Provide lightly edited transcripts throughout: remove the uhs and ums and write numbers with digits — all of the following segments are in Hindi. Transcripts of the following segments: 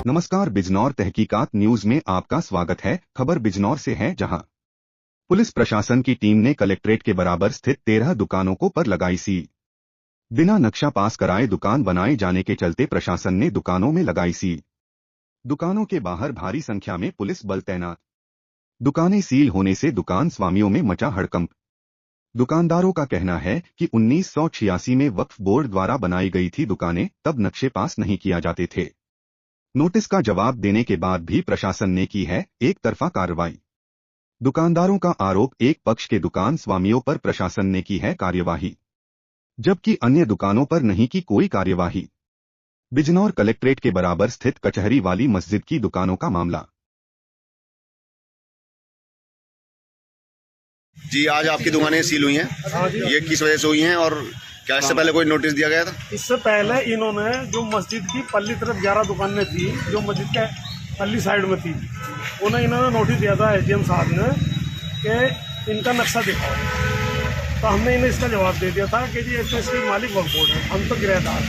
नमस्कार, बिजनौर तहकीकात न्यूज में आपका स्वागत है। खबर बिजनौर से है, जहां पुलिस प्रशासन की टीम ने कलेक्ट्रेट के बराबर स्थित 13 दुकानों को पर लगाई सील। बिना नक्शा पास कराए दुकान बनाए जाने के चलते प्रशासन ने दुकानों में लगाई सील। दुकानों के बाहर भारी संख्या में पुलिस बल तैनात। दुकानें सील होने से दुकान स्वामियों में मचा हड़कंप। दुकानदारों का कहना है कि 1986 में वक्फ बोर्ड द्वारा बनाई गई थी दुकानें, तब नक्शे पास नहीं किया जाते थे। नोटिस का जवाब देने के बाद भी प्रशासन ने की है एक तरफा कार्रवाई। दुकानदारों का आरोप, एक पक्ष के दुकान स्वामियों पर प्रशासन ने की है कार्यवाही, जबकि अन्य दुकानों पर नहीं की कोई कार्यवाही। बिजनौर कलेक्ट्रेट के बराबर स्थित कचहरी वाली मस्जिद की दुकानों का मामला। जी, आज आपकी दुकानें सील हुई हैं। हाँ जी। ये किस वजह से हुई हैं और क्या इससे पहले कोई नोटिस दिया गया था? इससे पहले इन्होंने जो मस्जिद की पल्ली तरफ 11 दुकानें थी, जो मस्जिद के पल्ली साइड में थी, उन्हें इन्होंने नोटिस दिया था एसडीएम साहब ने कि इनका नक्शा दिखाओ। तो हमने इन्हें इसका जवाब दे दिया था कि जी एक तो इसके मालिक वक्फ बोर्ड है, हम तो किराएदार,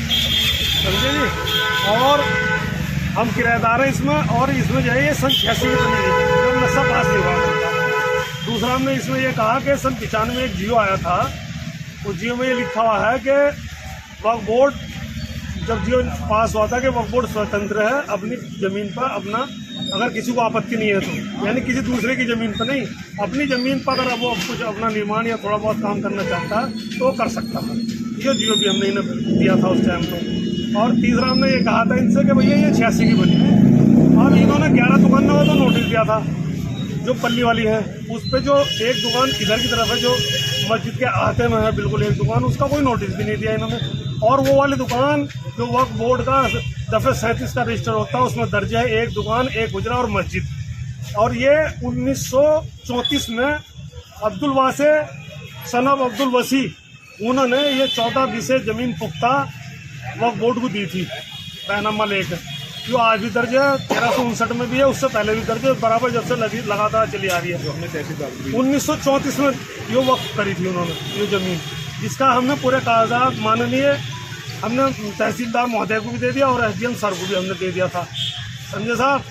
समझे जी, और हम किराएदार हैं इसमें, और इसमें जो है ये सन 86 में बनी थी, जो नक्शा पास नहीं हुआ। दूसरा हमने इसमें ये कहा कि सन 95 में एक जियो आया था, उस जियो में ये लिखा हुआ है कि वक्फ बोर्ड, जब जियो पास हुआ था कि वक्फ बोर्ड स्वतंत्र है अपनी ज़मीन पर अपना, अगर किसी को आपत्ति नहीं है तो, यानी किसी दूसरे की ज़मीन पर नहीं, अपनी ज़मीन पर अगर वो कुछ अपना निर्माण या थोड़ा बहुत काम करना चाहता है तो वो कर सकता था। ये जियो भी हमने इन्हें दिया था उस टाइम पर। और तीसरा हमने ये कहा था इनसे कि भैया ये 86 की बनी है। अब इन्होंने 11 दुकानों को तो नोटिस दिया था, जो पल्ली वाली है उस पर जो एक दुकान इधर की तरफ है जो मस्जिद के आहते में है, बिल्कुल एक दुकान, उसका कोई नोटिस भी नहीं दिया इन्होंने। और वो वाली दुकान जो वक्फ बोर्ड का दफ़े 37 का रजिस्टर होता है, उसमें दर्ज है एक दुकान, एक गुजरा और मस्जिद। और ये 1934 में अब्दुल वासे सनब अब्दुल वसी, उन्होंने ये 14 बीसे ज़मीन पुख्ता वक्फ बोर्ड को दी थी, बैनामा लेकर, जो आज भी दर्ज है। 1359 में भी है, उससे पहले भी दर्ज है, बराबर जब से लगातार चली आ रही है। 1934 में ये वक्फ करी थी उन्होंने ये जमीन, जिसका हमने पूरे कागजात माननीय हमने तहसीलदार महोदय को भी दे दिया और एसडीएम सर को भी हमने दे दिया था। संजय साहब,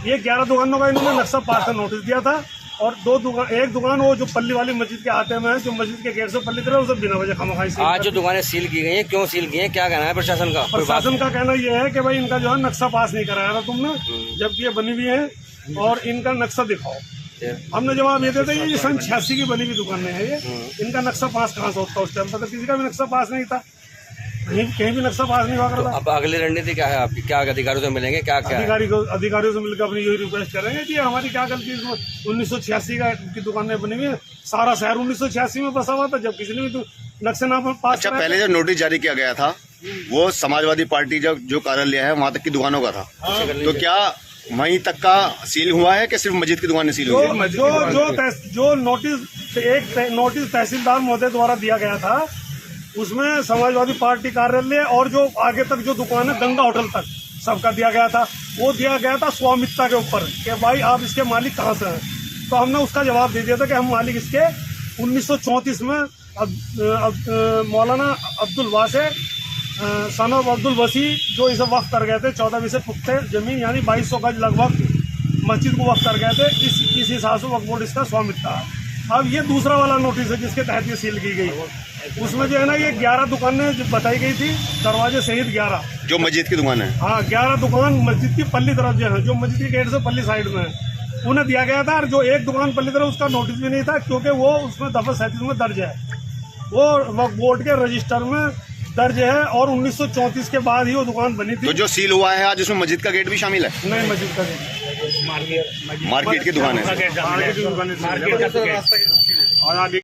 ये 11 दुकानों का इन्होंने नक्शा पास का नोटिस दिया था, और एक दुकान वो जो पल्ली वाली मस्जिद के आते में है, जो मस्जिद के गेट से पल्ली तरह, उसे बिना वजह खामखाई से। आज जो दुकानें सील की गई हैं, क्यों सील की हैं, क्या कहना है प्रशासन का? प्रशासन का कहना ये है कि भाई इनका जो है नक्शा पास नहीं कराया था तुमने, जबकि ये बनी हुई है, और इनका नक्शा दिखाओ। हमने जवाब ये देते ये सन 86 की बनी हुई दुकानें हैं, ये इनका नक्शा पास कहाँ से होता? उस टाइम पर तो किसी का भी नक्शा पास नहीं था, कहीं भी नक्शा पास नहीं हुआ करता। अब अगली रणनीति क्या है आपकी? क्या अधिकारियों से मिलेंगे? क्या अधिकारियों से मिलकर अपनी यही रिक्वेस्ट करेंगे कि हमारी क्या गलती है? 1986 की दुकानें बनी हुई है, सारा शहर 1986 में बसा हुआ था, जब किसी ने भी नक्शे ना पास। अच्छा, पहले जो नोटिस जारी किया गया था वो समाजवादी पार्टी जो कार्यालय है वहाँ तक की दुकानों का था, तो क्या वहीं तक का सील हुआ है कि सिर्फ मस्जिद की दुकानें सील हुई है? जो नोटिस तहसीलदार महोदय द्वारा दिया गया था, उसमें समाजवादी पार्टी कार्यालय और जो आगे तक जो दुकान है गंगा होटल तक सबका दिया गया था। वो दिया गया था स्वामित्व के ऊपर कि भाई आप इसके मालिक कहाँ से हैं। तो हमने उसका जवाब दे दिया था कि हम मालिक इसके 1934 में मौलाना अब्दुल वासे सनब अब्दुल वसी, जो इसे वक्फ कर गए थे 14 बीसे पुख्ते जमीन, यानी 2200 गज लगभग मस्जिद को वक्फ कर गए थे। इस हिसाब से वक्फ बोर्ड इसका स्वामित्व है। अब ये दूसरा वाला नोटिस है जिसके तहत ये सील की गई, उसमें जो है ना ये 11 दुकानें जो बताई गई थी, दरवाजे सहित 11 जो मस्जिद की दुकान है। हाँ, 11 दुकान मस्जिद की पल्ली तरफ जो है, जो मस्जिद के गेट से पल्ली साइड में है, उन्हें दिया गया था। और जो एक दुकान पल्ली तरफ, उसका नोटिस भी नहीं था, क्योंकि वो उसमें दफा 37 में दर्ज है, वो वक्फ बोर्ड के रजिस्टर में दर्ज है, और 1934 के बाद ही वो दुकान बनी थी। तो जो सील हुआ है आज, उसमें मस्जिद का गेट भी शामिल है? नहीं, मस्जिद का गेट, मार्केट की दुकान है। और